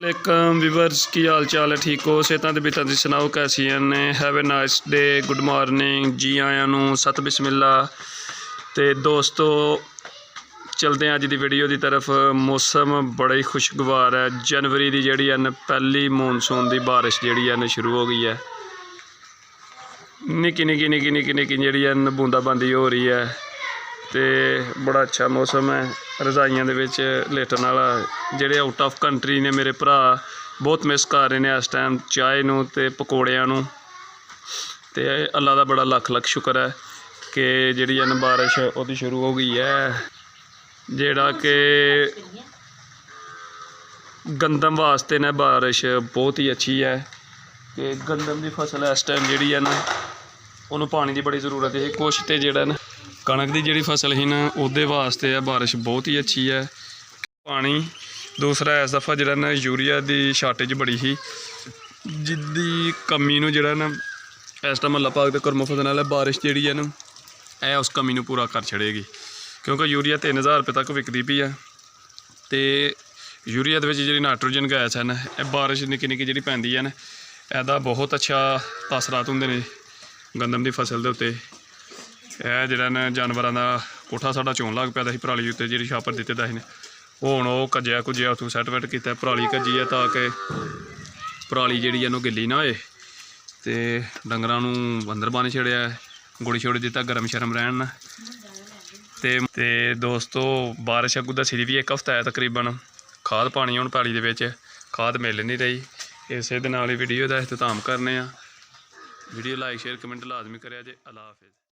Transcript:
वालेकुम व्यूवर्स की हाल चाल है ठीक हो सेहतां ते बितां दी सुनाओ कैसी ने have a nice day good morning जी आयां नूं सत बिस्मिल्ला। ते दोस्तों चलते हैं अज दी वीडियो की तरफ। मौसम बड़ा ही खुशगवार है। जनवरी की जी पहली मॉनसून की बारिश जी शुरू हो गई है। निक्की निक्की निक्की निक्की निक्की जी बूंदाबांदी हो रही है। तो बड़ा अच्छा मौसम है। रजाइयां दे विच लेटन वाला जेह्ड़े आउट ऑफ कंट्री ने मेरे भरा बहुत मिस कर रहे हैं इस टाइम चाय नूं ते पकौड़ियां नूं। ते अल्लाह दा बड़ा लख लख शुक्र है कि जिहड़ी बारिश ओहदी शुरू हो गई है। जेह्ड़ा कि गंदम वास्ते ने बारिश बहुत ही अच्छी है कि गंदम की फसल इस टाइम जिहड़ी है ना उन्होंने पानी की बड़ी जरूरत है। कुछ तो जेह्ड़ा ना कणक की जिहड़ी फसल ही ना उहदे वास्ते बारिश बहुत ही अच्छी है पानी। दूसरा इस दफ़ा जिहड़ा ना यूरिया की शार्टेज बड़ी ही जिसकी कमी नूं जिहड़ा ना इस टाइम अल्लाह पाक दे करमो फजल नाल बारिश जिहड़ी है ना यह उस कमी नूं पूरा कर छड़ेगी क्योंकि यूरिया 3000 रुपये तक विकदी पई है। तो यूरिया दे विच जिहड़ी नाइट्रोजन गैस है ना बारिश निक्की निक्की जिहड़ी पैंदी है ना इहदा बहुत अच्छा तासरात हुंदे ने गंदम की फसल के उत्ते। यह जिहड़ा ना जानवरों का कोठा साडा चोन लग पिया सी पराली उत्ते जिहड़ी छापर दिते दा ही हुण ओह कज्जिया कुज्जिया उत्थों सैट वैट कीता पराली कज्जी है ताकि पराली जिहड़ी है गिल्ली ना होए। ते डंगरां नूं अंदर बन्न छड़िया गुड़ी छोड़ दिता गर्म शर्म रहन ना। ते दोस्तों बारिश अग्गों दस्सी दी भी एक हफ्ता है तकरीबन। खाद पानी हुण पैली दे विच खाद मिल नहीं रही। इसे दे नाल ही वीडियो का अख्ताम करने। वीडियो लाइक शेयर कमेंट लाजमी करें जे। अल्लाह हाफिज़।